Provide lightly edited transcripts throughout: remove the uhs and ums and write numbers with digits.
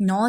9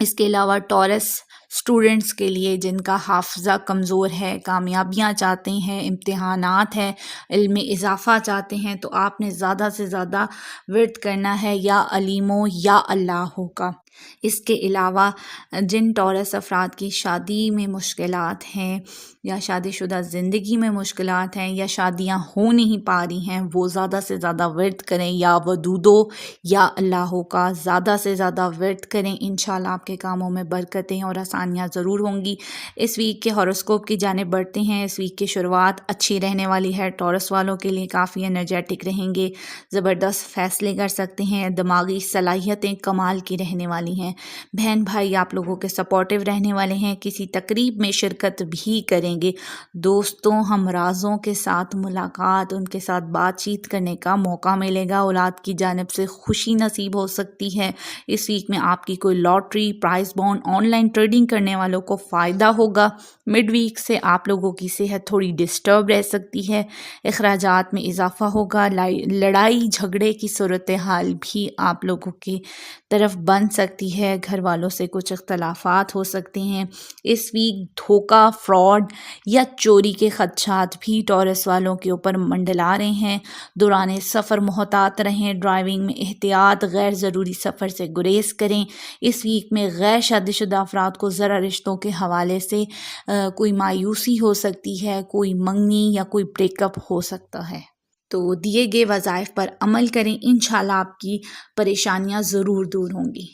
اس کے علاوہ tours students کے لیے جن کا حافظہ کمزور ہے، کامیابیاں چاہتے ہیں، امتحانات ہیں، علم میں اضافہ چاہتے ہیں، تو آپ نے زیادہ سے زیادہ ورد کرنا ہے یا علیمو یا اللہ کا۔ اس کے علاوہ جن ٹورس افراد کی شادی میں مشکلات ہیں یا شادی شدہ زندگی میں مشکلات ہیں یا شادیاں ہو نہیں پا رہی ہیں، وہ زیادہ سے زیادہ ورد کریں، یا ودودو یا اللہ کا زیادہ سے زیادہ ورد کریں۔ انشاءاللہ آپ کے کاموں میں برکتیں اور آسانیاں ضرور ہوں گی۔ اس ویک کے ہاروسکوپ کی جانب بڑھتے ہیں۔ اس ویک کی شروعات اچھی رہنے والی ہے، ٹورس والوں کے لیے کافی انرجیٹک رہیں گے، زبردست فیصلے کر سکتے ہیں، دماغی صلاحیتیں کمال کی رہنے والی ہیں، بہن بھائی آپ لوگوں کے سپورٹیو رہنے والے ہیں، کسی تقریب میں شرکت بھی کریں گے، دوستوں ہمرازوں کے ساتھ ملاقات، ان کے ساتھ بات چیت کرنے کا موقع ملے گا، اولاد کی جانب سے خوشی نصیب ہو سکتی ہے۔ اس ویک میں آپ کی کوئی lottery, prize bond, on line trading کرنے والوں کو فائدہ ہوگا۔ مڈ ویک سے آپ لوگوں کی صحت تھوڑی ڈسٹرب رہ سکتی ہے، اخراجات میں اضافہ ہوگا، لڑائی جھگڑے کی صورتحال بھی آپ لوگوں کی طرف بن سکتی ہے، گھر والوں سے کچھ اختلافات ہو سکتے ہیں۔ اس ویک دھوکہ، فراڈ یا چوری کے خدشات بھی ٹورس والوں کے اوپر منڈلا رہے ہیں۔ دوران سفر محتاط رہیں، ڈرائیونگ میں احتیاط، غیر ضروری سفر سے گریز کریں۔ اس ویک میں غیر شادی شدہ افراد کو ذرا رشتوں کے حوالے سے کوئی مایوسی ہو سکتی ہے، کوئی منگنی یا کوئی بریک اپ ہو سکتا ہے، تو دیے گئے وظائف پر عمل کریں، انشاءاللہ آپ کی پریشانیاں ضرور دور ہوں گی۔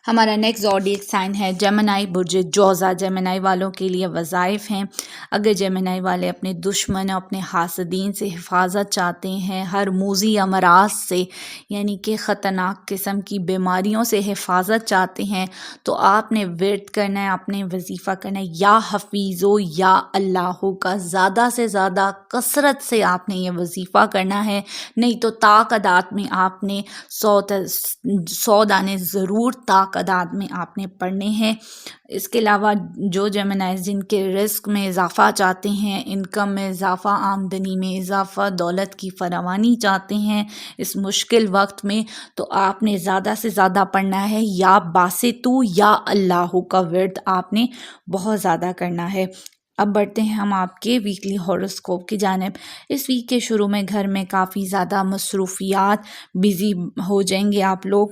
ہمارا نیکسٹ زوڈیک سائن ہے جیمنائی، برج جوزا۔ جیمنائی والوں کے لیے وظائف ہیں۔ اگر جیمنائی والے اپنے دشمن اور اپنے حاسدین سے حفاظت چاہتے ہیں، ہر موذی امراض سے یعنی کہ خطرناک قسم کی بیماریوں سے حفاظت چاہتے ہیں، تو آپ نے ورد کرنا ہے، آپ نے وظیفہ کرنا ہے، یا حفیظو یا اللہ کا، زیادہ سے زیادہ کثرت سے آپ نے یہ وظیفہ کرنا ہے، نہیں تو تعداد میں آپ نے 100 دانے ضرور تعداد میں آپ نے پڑھنے ہیں۔ اس کے علاوہ جو جیمنائز جن کے رزق میں اضافہ چاہتے ہیں، انکم میں اضافہ، آمدنی میں اضافہ، دولت کی فراوانی چاہتے ہیں اس مشکل وقت میں، تو آپ نے زیادہ سے زیادہ پڑھنا ہے، یا باسطو یا اللہ کا ورد آپ نے بہت زیادہ کرنا ہے۔ اب بڑھتے ہیں ہم آپ کے ویکلی ہاروسکوپ کی جانب۔ اس ویک کے شروع میں گھر میں کافی زیادہ مصروفیات، بزی ہو جائیں گے آپ لوگ،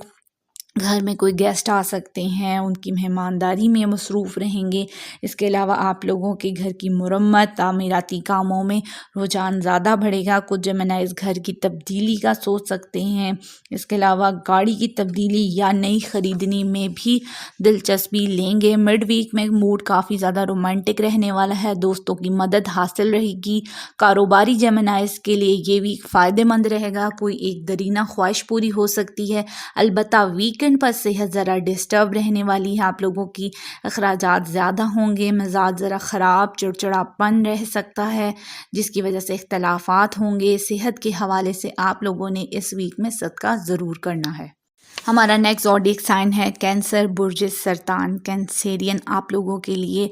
گھر میں کوئی گیسٹ آ سکتے ہیں، ان کی مہمانداری میں مصروف رہیں گے۔ اس کے علاوہ آپ لوگوں کے گھر کی مرمت، تعمیراتی کاموں میں رجحان زیادہ بڑھے گا۔ کچھ جیمنائز گھر کی تبدیلی کا سوچ سکتے ہیں۔ اس کے علاوہ گاڑی کی تبدیلی یا نئی خریدنے میں بھی دلچسپی لیں گے۔ مڈ ویک میں موڈ کافی زیادہ رومانٹک رہنے والا ہے، دوستوں کی مدد حاصل رہے گی۔ کاروباری جیمنائز کے لیے یہ ویک فائدہ مند رہے گا، کوئی ایک درینہ خواہش پوری ہو سکتی ہے، البتہ ویکنڈ پر صحت ذرا ڈسٹرب رہنے والی ہے، آپ لوگوں کی اخراجات زیادہ ہوں گے، مزاج ذرا خراب، چڑچڑاپن رہ سکتا ہے جس کی وجہ سے اختلافات ہوں گے۔ صحت کے حوالے سے آپ لوگوں نے اس ویک میں صدقہ ضرور کرنا ہے۔ ہمارا نیکسٹ زوڈیک سائن ہے کینسر، برج سرطان۔ کینسیرین آپ لوگوں کے لیے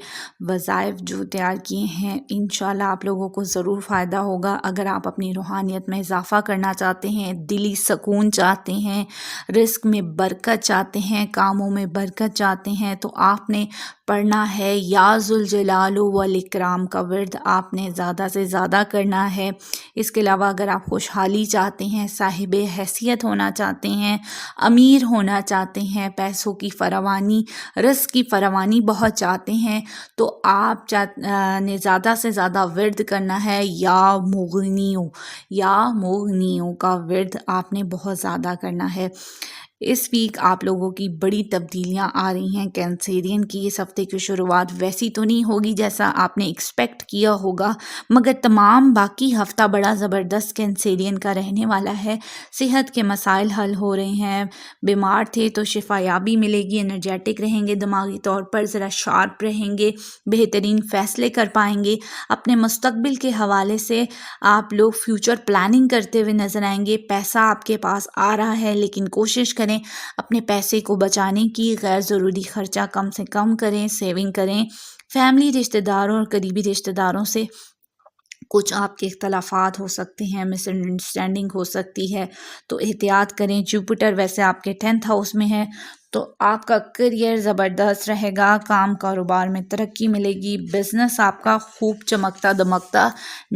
وظائف جو تیار کیے ہیں، انشاءاللہ آپ لوگوں کو ضرور فائدہ ہوگا۔ اگر آپ اپنی روحانیت میں اضافہ کرنا چاہتے ہیں، دلی سکون چاہتے ہیں، رزق میں برکت چاہتے ہیں، کاموں میں برکت چاہتے ہیں، تو آپ نے پڑھنا ہے یا ذوالجلال والاکرام کا ورد آپ نے زیادہ سے زیادہ کرنا ہے۔ اس کے علاوہ اگر آپ خوشحالی چاہتے ہیں، صاحب حیثیت ہونا چاہتے ہیں، امیر ہونا چاہتے ہیں، پیسوں کی فراوانی، رزق کی فراوانی بہت چاہتے ہیں، تو آپ نے زیادہ سے زیادہ ورد کرنا ہے، یا مغنیوں کا ورد آپ نے بہت زیادہ کرنا ہے۔ اس ویک آپ لوگوں کی بڑی تبدیلیاں آ رہی ہیں کینسیرین کی۔ اس ہفتے کی شروعات ویسی تو نہیں ہوگی جیسا آپ نے ایکسپیکٹ کیا ہوگا، مگر تمام باقی ہفتہ بڑا زبردست کینسیرین کا رہنے والا ہے۔ صحت کے مسائل حل ہو رہے ہیں، بیمار تھے تو شفا یابی ملے گی، انرجیٹک رہیں گے، دماغی طور پر ذرا شارپ رہیں گے، بہترین فیصلے کر پائیں گے۔ اپنے مستقبل کے حوالے سے آپ لوگ فیوچر پلاننگ کرتے ہوئے نظر آئیں گے۔ پیسہ آپ کے پاس آ رہا ہے، لیکن کوشش کریں اپنے پیسے کو بچانے کی، غیر ضروری خرچہ کم سے کم کریں، سیونگ کریں۔ فیملی، رشتہ داروں اور قریبی رشتہ داروں سے کچھ آپ کے اختلافات ہو سکتے ہیں، مس انڈرسٹینڈنگ ہو سکتی ہے، تو احتیاط کریں۔ جوپیٹر ویسے آپ کے 10th ہاؤس میں ہے، تو آپ کا کریئر زبردست رہے گا، کام کاروبار میں ترقی ملے گی، بزنس آپ کا خوب چمکتا دمکتا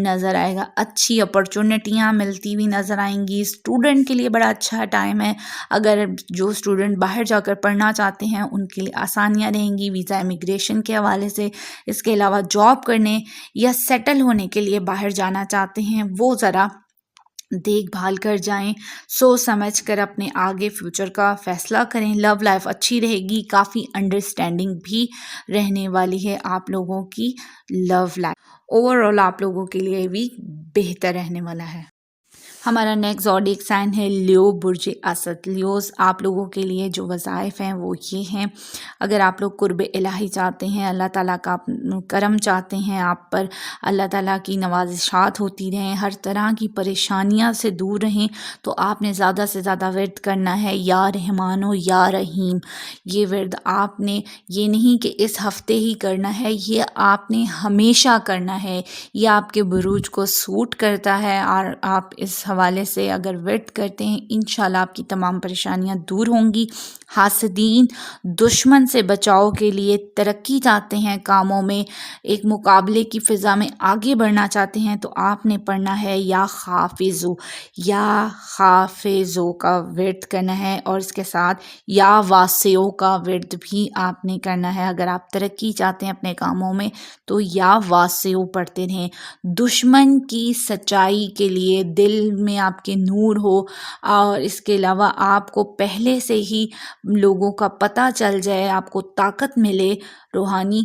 نظر آئے گا، اچھی اپرچونٹیاں ملتی ہوئی نظر آئیں گی۔ اسٹوڈنٹ کے لیے بڑا اچھا ٹائم ہے، اگر جو اسٹوڈنٹ باہر جا کر پڑھنا چاہتے ہیں ان کے لیے آسانیاں رہیں گی ویزا امیگریشن کے حوالے سے۔ اس کے علاوہ جاب کرنے یا سیٹل ہونے کے لیے باہر جانا چاہتے ہیں وہ ذرا دیکھ بھال کر جائیں، سوچ سمجھ کر اپنے آگے فیوچر کا فیصلہ کریں۔ لو لائف اچھی رہے گی، کافی انڈرسٹینڈنگ بھی رہنے والی ہے آپ لوگوں کی لو لائف۔ اوورآل آپ لوگوں کے لیے بھی بہتر رہنے والا ہے۔ ہمارا نیکسٹ زوڈیک سائن ہے لیو برج اسد۔ لیوز آپ لوگوں کے لیے جو وظائف ہیں وہ یہ ہیں، اگر آپ لوگ قرب الہی چاہتے ہیں، اللہ تعالیٰ کا کرم چاہتے ہیں، آپ پر اللہ تعالیٰ کی نوازشات ہوتی رہیں، ہر طرح کی پریشانیاں سے دور رہیں، تو آپ نے زیادہ سے زیادہ ورد کرنا ہے یا رحمان و یا رحیم۔ یہ ورد آپ نے یہ نہیں کہ اس ہفتے ہی کرنا ہے، یہ آپ نے ہمیشہ کرنا ہے، یہ آپ کے بروج کو سوٹ کرتا ہے، اور آپ اس حوالے سے اگر ورد کرتے ہیں انشاءاللہ آپ کی تمام پریشانیاں دور ہوں گی۔ حاسدین دشمن سے بچاؤ کے لیے ترقی چاہتے ہیں، کاموں میں ایک مقابلے کی فضا میں آگے بڑھنا چاہتے ہیں، تو آپ نے پڑھنا ہے یا حافظو کا ورد کرنا ہے، اور اس کے ساتھ یا واسعو کا ورد بھی آپ نے کرنا ہے۔ اگر آپ ترقی چاہتے ہیں اپنے کاموں میں تو یا واسعو پڑھتے رہیں۔ دشمن کی سچائی کے لیے دل میں آپ کے نور ہو، اور اس کے علاوہ آپ کو پہلے سے ہی لوگوں کا پتہ چل جائے، آپ کو طاقت ملے روحانی،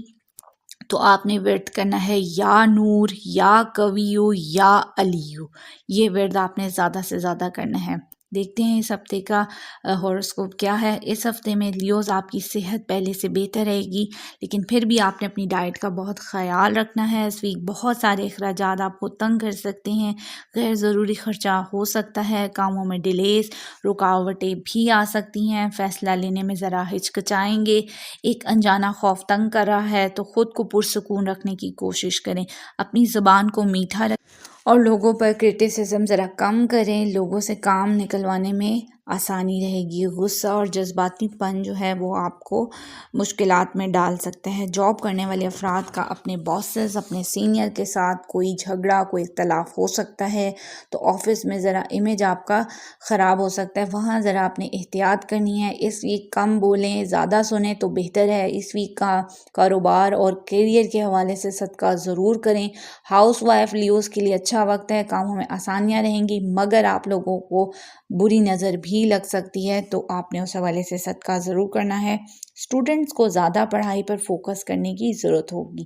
تو آپ نے ورد کرنا ہے یا نور یا قویو یا علیو۔ یہ ورد آپ نے زیادہ سے زیادہ کرنا ہے۔ دیکھتے ہیں اس ہفتے کا ہورosکوپ کیا ہے۔ اس ہفتے میں لیوز آپ کی صحت پہلے سے بہتر رہے گی، لیکن پھر بھی آپ نے اپنی ڈائٹ کا بہت خیال رکھنا ہے۔ اس ویک بہت سارے اخراجات آپ کو تنگ کر سکتے ہیں، غیر ضروری خرچہ ہو سکتا ہے، کاموں میں ڈیلیز، رکاوٹیں بھی آ سکتی ہیں، فیصلہ لینے میں ذرا ہچکچائیں گے، ایک انجانا خوف تنگ کر رہا ہے، تو خود کو پرسکون رکھنے کی کوشش کریں، اپنی زبان کو میٹھا رکھیں اور لوگوں پر کرٹیسزم ذرا کم کریں، لوگوں سے کام نکلوانے میں آسانی رہے گی۔ غصہ اور جذباتی پن جو ہے وہ آپ کو مشکلات میں ڈال سکتا ہے۔ جاب کرنے والے افراد کا اپنے باسز، اپنے سینئر کے ساتھ کوئی جھگڑا، کوئی اختلاف ہو سکتا ہے، تو آفس میں ذرا امیج آپ کا خراب ہو سکتا ہے، وہاں ذرا آپ نے احتیاط کرنی ہے۔ اس ویک کم بولیں، زیادہ سنیں تو بہتر ہے۔ اس ویک کا کاروبار اور کیریئر کے حوالے سے صدقہ ضرور کریں۔ ہاؤس وائف لیوز کے لیے اچھا وقت ہے، کاموں میں آسانیاں رہیں گی، مگر آپ لوگوں کو بری نظر بھی لگ سکتی ہے، تو آپ نے اس حوالے سے صدقہ ضرور کرنا ہے۔ اسٹوڈنٹس کو زیادہ پڑھائی پر فوکس کرنے کی ضرورت ہوگی،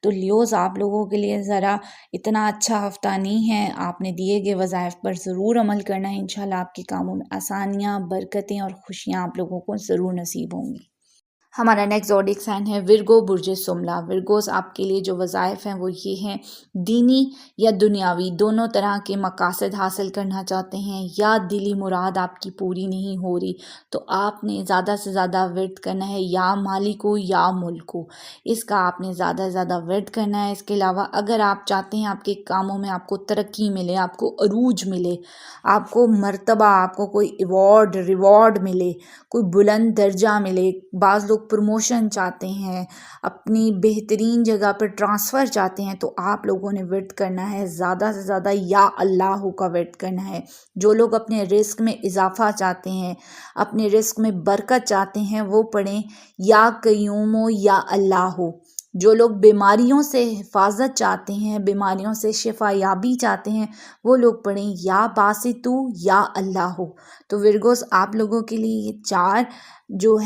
تو لیوز آپ لوگوں کے لیے ذرا اتنا اچھا ہفتہ نہیں ہے، آپ نے دیے گئے وظائف پر ضرور عمل کرنا ہے، انشاءاللہ آپ کے کاموں میں آسانیاں، برکتیں اور خوشیاں آپ لوگوں کو ضرور نصیب ہوں گی۔ ہمارا نیکسٹ زوڈیک سائن ہے ورگو برج سملا۔ ورگوز آپ کے لیے جو وظائف ہیں وہ یہ ہیں، دینی یا دنیاوی دونوں طرح کے مقاصد حاصل کرنا چاہتے ہیں، یا دلی مراد آپ کی پوری نہیں ہو رہی، تو آپ نے زیادہ سے زیادہ ورد کرنا ہے یا مالکو یا ملکو، اس کا آپ نے زیادہ سے زیادہ ورد کرنا ہے۔ اس کے علاوہ اگر آپ چاہتے ہیں آپ کے کاموں میں آپ کو ترقی ملے، آپ کو عروج ملے، آپ کو مرتبہ، آپ کو کوئی ایوارڈ ریوارڈ ملے، کوئی بلند درجہ ملے، بعض لوگ پروموشن چاہتے ہیں، اپنی بہترین جگہ پر ٹرانسفر چاہتے ہیں، تو آپ لوگوں نے ورد کرنا ہے زیادہ سے زیادہ یا اللہ کا ورد کرنا ہے۔ جو لوگ اپنے رزق میں اضافہ چاہتے ہیں، اپنے رزق میں برکت چاہتے ہیں، وہ پڑھیں یا قیوم یا اللہ۔ جو لوگ بیماریوں سے حفاظت چاہتے ہیں، بیماریوں سے شفا یابی چاہتے ہیں، وہ لوگ پڑھیں یا باسطو یا اللہ۔ تو ورگوز آپ لوگوں کے لیے یہ چار جو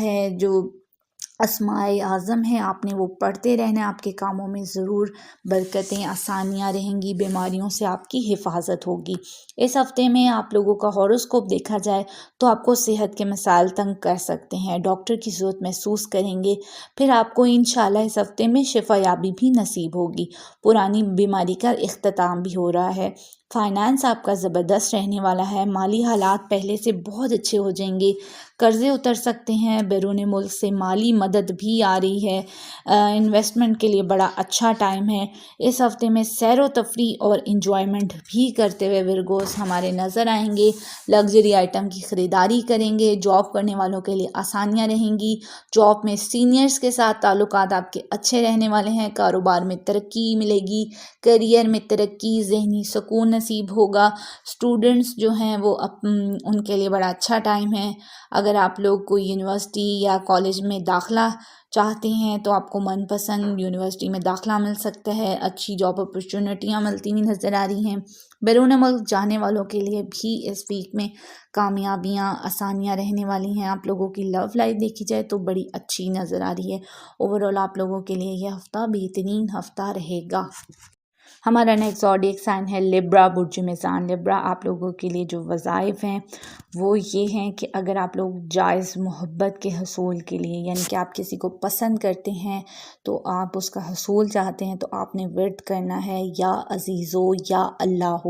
اسماء اعظم ہیں، آپ نے وہ پڑھتے رہنا، آپ کے کاموں میں ضرور برکتیں، آسانیاں رہیں گی، بیماریوں سے آپ کی حفاظت ہوگی۔ اس ہفتے میں آپ لوگوں کا ہاروسکوپ دیکھا جائے تو آپ کو صحت کے مسائل تنگ کر سکتے ہیں، ڈاکٹر کی ضرورت محسوس کریں گے، پھر آپ کو انشاءاللہ اس ہفتے میں شفا یابی بھی نصیب ہوگی۔ پرانی بیماری کا اختتام بھی ہو رہا ہے، فائنانس آپ کا زبردست رہنے والا ہے، مالی حالات پہلے سے بہت اچھے ہو جائیں گے، قرضے اتر سکتے ہیں، بیرون ملک سے مالی مدد بھی آ رہی ہے، انویسٹمنٹ کے لیے بڑا اچھا ٹائم ہے۔ اس ہفتے میں سیر و تفریح اور انجوائمنٹ بھی کرتے ہوئے ورگوز ہمارے نظر آئیں گے، لگژری آئٹم کی خریداری کریں گے، جاب کرنے والوں کے لیے آسانیاں رہیں گی، جاب میں سینئرز کے ساتھ تعلقات آپ کے اچھے رہنے والے ہیں، کاروبار میں ترقی ملے گی، کیریئر میں ترقی، ذہنی سکون نصیب ہوگا۔ اسٹوڈنٹس جو ہیں وہ ان کے لیے بڑا اچھا ٹائم ہے۔ اگر آپ لوگ کوئی یونیورسٹی یا کالج میں داخلہ چاہتے ہیں تو آپ کو من پسند یونیورسٹی میں داخلہ مل سکتا ہے، اچھی جاب اپرچونٹیاں ملتی ہوئی نظر آ رہی ہیں۔ بیرون ملک جانے والوں کے لیے بھی اس ویک میں کامیابیاں، آسانیاں رہنے والی ہیں۔ آپ لوگوں کی لو لائف دیکھی جائے تو بڑی اچھی نظر آ رہی ہے۔ اوورآل آپ لوگوں کے لیے یہ ہفتہ بہترین ہفتہ رہے گا۔ ہمارا نیکسٹ زوڈیک سائن ہے لبرا، برج میزان۔ لبرا آپ لوگوں کے لیے جو وظائف ہیں وہ یہ ہیں کہ اگر آپ لوگ جائز محبت کے حصول کے لیے، یعنی کہ آپ کسی کو پسند کرتے ہیں تو آپ اس کا حصول چاہتے ہیں تو آپ نے ورد کرنا ہے یا عزیزو یا اللہ،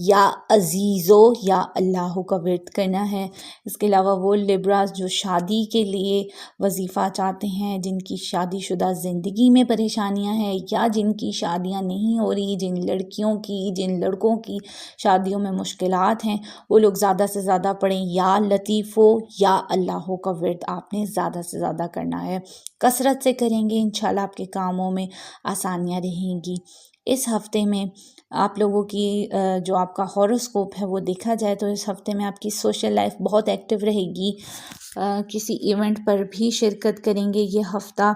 یا عزیزو یا اللہ کا ورد کرنا ہے۔ اس کے علاوہ وہ لبراز جو شادی کے لیے وظیفہ چاہتے ہیں، جن کی شادی شدہ زندگی میں پریشانیاں ہیں یا جن کی شادیاں نہیں ہو رہی، جن لڑکیوں کی، جن لڑکوں کی شادیوں میں مشکلات ہیں، وہ لوگ زیادہ سے زیادہ پڑھیں یا لطیفو یا اللہ کا ورد آپ نے زیادہ سے زیادہ کرنا ہے۔ کثرت سے کریں گے انشاءاللہ آپ کے کاموں میں آسانیاں رہیں گی۔ اس ہفتے میں آپ لوگوں کی جو آپ کا ہاروسکوپ ہے وہ دیکھا جائے تو اس ہفتے میں آپ کی سوشل لائف بہت ایکٹیو رہے گی، کسی ایونٹ پر بھی شرکت کریں گے یہ ہفتہ۔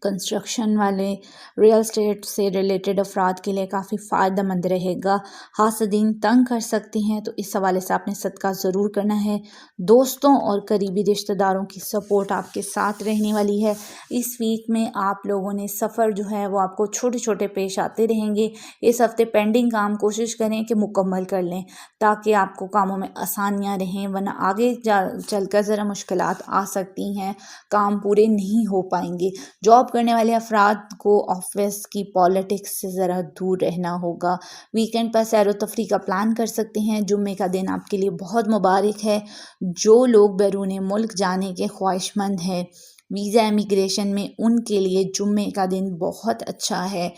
کنسٹرکشن والے، ریئل اسٹیٹ سے ریلیٹڈ افراد کے لیے کافی فائدہ مند رہے گا۔ حاسدین تنگ کر سکتے ہیں تو اس حوالے سے آپ نے صدقہ ضرور کرنا ہے۔ دوستوں اور قریبی رشتہ داروں کی سپورٹ آپ کے ساتھ رہنے والی ہے۔ اس ویک میں آپ لوگوں نے سفر جو ہے وہ آپ کو چھوٹے چھوٹے پیش آتے رہیں گے۔ اس ہفتے پینڈنگ کام کوشش کریں کہ مکمل کر لیں تاکہ آپ کو کاموں میں آسانیاں رہیں، ورنہ آگے چل کر ذرا مشکلات آ سکتی ہیں، کام پورے نہیں ہو پائیں گے۔ جاب کرنے والے افراد کو آفس کی پالیٹکس سے ذرا دور رہنا ہوگا۔ ویکنڈ پر سیر و تفریح کا پلان کر سکتے ہیں۔ جمعے کا دن آپ کے لیے بہت مبارک ہے۔ جو لوگ بیرون ملک جانے کے خواہش مند ہیں، ویزا امیگریشن میں، ان کے لیے جمعے کا دن بہت اچھا ہے۔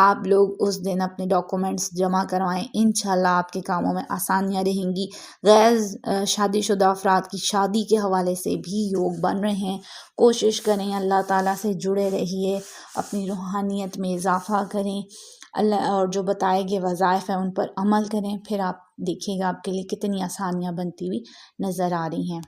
آپ لوگ اس دن اپنے ڈاکومنٹس جمع کروائیں، انشاءاللہ آپ کے کاموں میں آسانیاں رہیں گی۔ غیر شادی شدہ افراد کی شادی کے حوالے سے بھی یوگ بن رہے ہیں۔ کوشش کریں اللہ تعالیٰ سے جڑے رہیے، اپنی روحانیت میں اضافہ کریں، اللہ اور جو بتائے گئے وظائف ہیں ان پر عمل کریں، پھر آپ دیکھیے گا آپ کے لیے کتنی آسانیاں بنتی ہوئی نظر آ رہی ہیں۔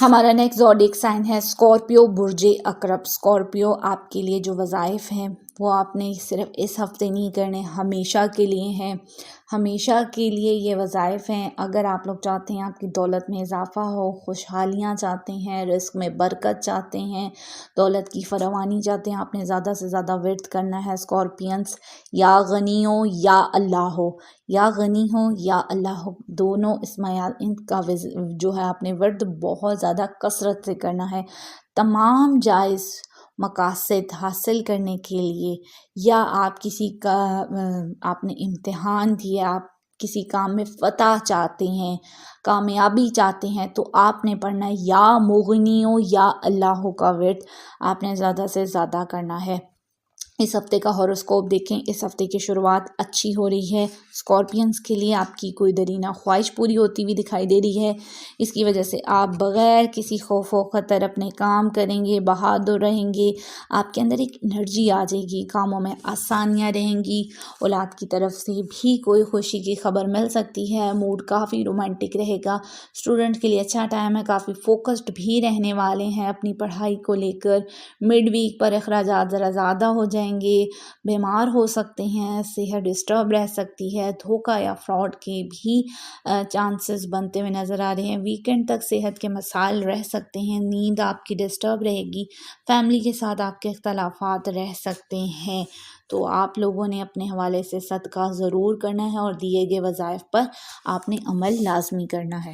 ہمارا نیکسٹ زوڈیک سائن ہے اسکارپیو، برج عقرب۔ اسکارپیو آپ کے لیے جو وظائف ہیں وہ آپ نے صرف اس ہفتے نہیں کرنے، ہمیشہ کے لیے ہیں، ہمیشہ کے لیے یہ وظائف ہیں۔ اگر آپ لوگ چاہتے ہیں آپ کی دولت میں اضافہ ہو، خوشحالیاں چاہتے ہیں، رزق میں برکت چاہتے ہیں، دولت کی فراوانی چاہتے ہیں، آپ نے زیادہ سے زیادہ ورد کرنا ہے اسکارپینس، یا غنی ہو یا اللہ ہو، یا غنی ہو یا اللہ ہو، دونوں اسمیات ان کا جو ہے آپ نے ورد بہت زیادہ کثرت سے کرنا ہے۔ تمام جائز مقاصد حاصل کرنے کے لیے، یا آپ کسی کا آپ نے امتحان دیا، آپ کسی کام میں فتح چاہتے ہیں، کامیابی چاہتے ہیں، تو آپ نے پڑھنا ہے یا مغنیوں یا اللہ کا ورد آپ نے زیادہ سے زیادہ کرنا ہے۔ اس ہفتے کا ہاروسکوپ دیکھیں، اس ہفتے کی شروعات اچھی ہو رہی ہے۔ اسکارپینس کے لیے آپ کی کوئی درینہ خواہش پوری ہوتی ہوئی دکھائی دے رہی ہے، اس کی وجہ سے آپ بغیر کسی خوف و خطر اپنے کام کریں گے، بہادر رہیں گے، آپ کے اندر ایک انرجی آ جائے گی، کاموں میں آسانیاں رہیں گی۔ اولاد کی طرف سے بھی کوئی خوشی کی خبر مل سکتی ہے، موڈ کافی رومانٹک رہے گا۔ اسٹوڈنٹ کے لیے اچھا ٹائم ہے، کافی فوکسڈ بھی رہنے والے ہیں اپنی پڑھائی کو لے کر۔ مڈ ویک پر اخراجات ذرا زیادہ ہو جائیں گے، بیمار ہو سکتے ہیں، صحت ڈسٹرب رہ سکتی ہے، دھوکہ یا فراڈ کے بھی چانسز بنتے ہوئے نظر آ رہے ہیں۔ ویکنڈ تک صحت کے مسائل رہ سکتے ہیں، نیند آپ کی ڈسٹرب رہے گی، فیملی کے ساتھ آپ کے اختلافات رہ سکتے ہیں، تو آپ لوگوں نے اپنے حوالے سے صدقہ ضرور کرنا ہے اور دیے گئے وظائف پر آپ نے عمل لازمی کرنا ہے۔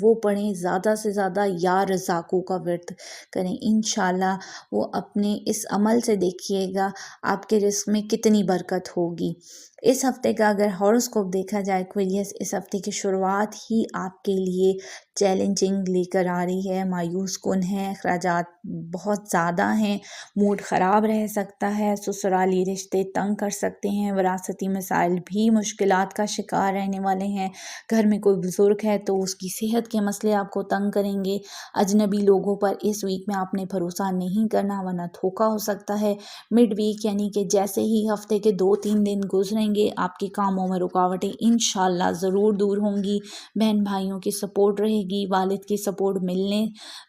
وہ پڑھیں، زیادہ سے زیادہ یا رزاقوں کا ورد کریں۔ انشاءاللہ وہ اپنے اس عمل سے دیکھیے گا آپ کے رزق میں کتنی برکت ہوگی۔ اس ہفتے کا اگر ہاروسکوپ دیکھا جائے ایکویریس، اس ہفتے کی شروعات ہی آپ کے لیے چیلنجنگ لے کر آ رہی ہے، مایوس کن ہے، اخراجات بہت زیادہ ہیں، موڈ خراب رہ سکتا ہے، سسرالی رشتے تنگ کر سکتے ہیں، وراثتی مسائل بھی مشکلات کا شکار رہنے والے ہیں، گھر میں کوئی بزرگ ہے تو اس کی صحت کے مسئلے آپ کو تنگ کریں گے، اجنبی لوگوں پر اس ویک میں آپ نے بھروسہ نہیں کرنا ورنہ دھوکا ہو سکتا ہے۔ مڈ ویک یعنی کہ جیسے ہی ہفتے کے 2-3 دن گزریں گے آپ کے کاموں میں رکاوٹیں انشاءاللہ ضرور دور ہوں گی، بہن بھائیوں کی سپورٹ رہے گی، والد کی سپورٹ ملنے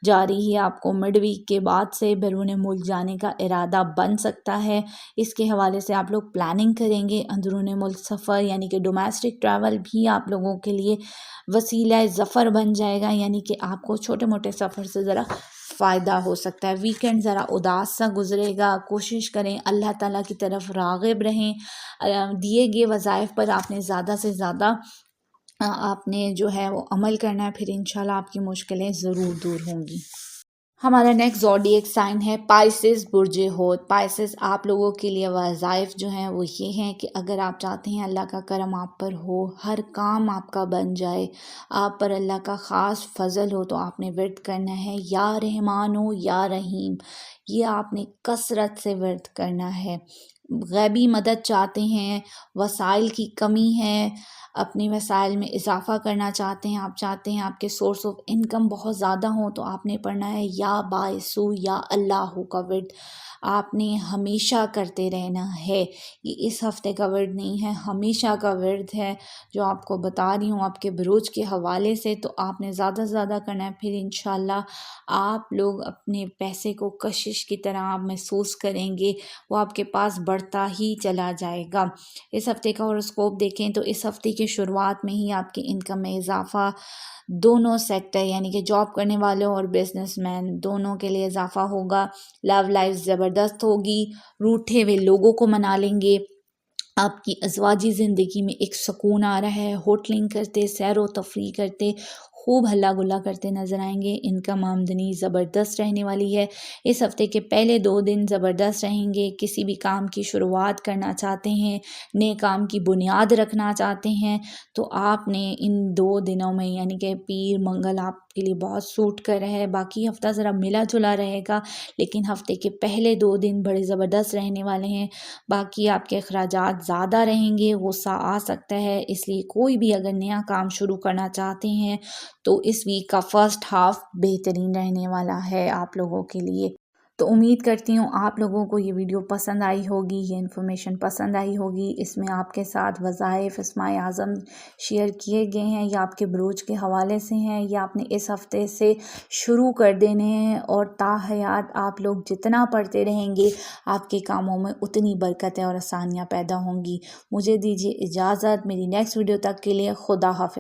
جا رہی ہے آپ کو، مڈ ویک کے بعد سے بیرون ملک جانے کا ارادہ بن سکتا ہے، اس کے حوالے سے آپ لوگ پلاننگ کریں گے، اندرون ملک سفر یعنی کہ ڈومیسٹک ٹریول بھی آپ لوگوں کے لیے وسیلہ ظفر بن جائے گا، یعنی کہ آپ کو چھوٹے موٹے سفر سے ذرا فائدہ ہو سکتا ہے۔ ویکنڈ ذرا اداس سا گزرے گا، کوشش کریں اللہ تعالیٰ کی طرف راغب رہیں، دیے گئے وظائف پر آپ نے زیادہ سے زیادہ آپ نے جو ہے وہ عمل کرنا ہے، پھر انشاءاللہ آپ کی مشکلیں ضرور دور ہوں گی۔ ہمارا نیکسٹ زوڈیک سائن ہے پائسس، برج حوت۔ پائسس آپ لوگوں کے لیے وظائف جو ہیں وہ یہ ہیں کہ اگر آپ چاہتے ہیں اللہ کا کرم آپ پر ہو، ہر کام آپ کا بن جائے، آپ پر اللہ کا خاص فضل ہو، تو آپ نے ورد کرنا ہے یا رحمان ہو یا رحیم، یہ آپ نے کثرت سے ورد کرنا ہے۔ غیبی مدد چاہتے ہیں، وسائل کی کمی ہے، اپنے وسائل میں اضافہ کرنا چاہتے ہیں، آپ چاہتے ہیں آپ کے سورس آف انکم بہت زیادہ ہوں، تو آپ نے پڑھنا ہے یا باعثو یا اللہ کا ورد، آپ نے ہمیشہ کرتے رہنا ہے، یہ اس ہفتے کا ورد نہیں ہے، ہمیشہ کا ورد ہے جو آپ کو بتا رہی ہوں آپ کے بروج کے حوالے سے، تو آپ نے زیادہ سے زیادہ کرنا ہے، پھر انشاءاللہ آپ لوگ اپنے پیسے کو کشش کی طرح آپ محسوس کریں گے، وہ آپ کے پاس بڑھتا ہی چلا جائے گا۔ اس ہفتے کا ہاروسکوپ دیکھیں تو اس ہفتے کی شروعات میں ہی آپ کی انکم میں اضافہ دونوں سیکٹر یعنی کہ جاب کرنے والوں اور بزنس مین دونوں کے لیے اضافہ ہوگا، لو لائف زبردست ہوگی، روٹھے ہوئے لوگوں کو منا لیں گے، آپ کی ازواجی زندگی میں ایک سکون آ رہا ہے، ہوٹلنگ کرتے، سیر و تفریح کرتے، خوب ہلا گلا کرتے نظر آئیں گے، انکم آمدنی زبردست رہنے والی ہے۔ اس ہفتے کے پہلے 2 دن زبردست رہیں گے، کسی بھی کام کی شروعات کرنا چاہتے ہیں، نئے کام کی بنیاد رکھنا چاہتے ہیں، تو آپ نے ان 2 دنوں میں یعنی کہ پیر منگل آپ کے لیے بہت سوٹ کر رہا ہے، باقی ہفتہ ذرا ملا جلا رہے گا، لیکن ہفتے کے پہلے 2 دن بڑے زبردست رہنے والے ہیں، باقی آپ کے اخراجات زیادہ رہیں گے، غصہ آ سکتا ہے، اس لیے کوئی بھی اگر نیا کام شروع کرنا چاہتے ہیں تو اس ویک کا فرسٹ ہاف بہترین رہنے والا ہے آپ لوگوں کے لیے۔ تو امید کرتی ہوں آپ لوگوں کو یہ ویڈیو پسند آئی ہوگی، یہ انفارمیشن پسند آئی ہوگی، اس میں آپ کے ساتھ وظائف اسماء اعظم شیئر کیے گئے ہیں یا آپ کے بروج کے حوالے سے ہیں، یا آپ نے اس ہفتے سے شروع کر دینے ہیں، اور تا حیات آپ لوگ جتنا پڑھتے رہیں گے آپ کے کاموں میں اتنی برکتیں اور آسانیاں پیدا ہوں گی۔ مجھے دیجیے اجازت، میری نیکسٹ ویڈیو تک کے لیے خدا حافظ۔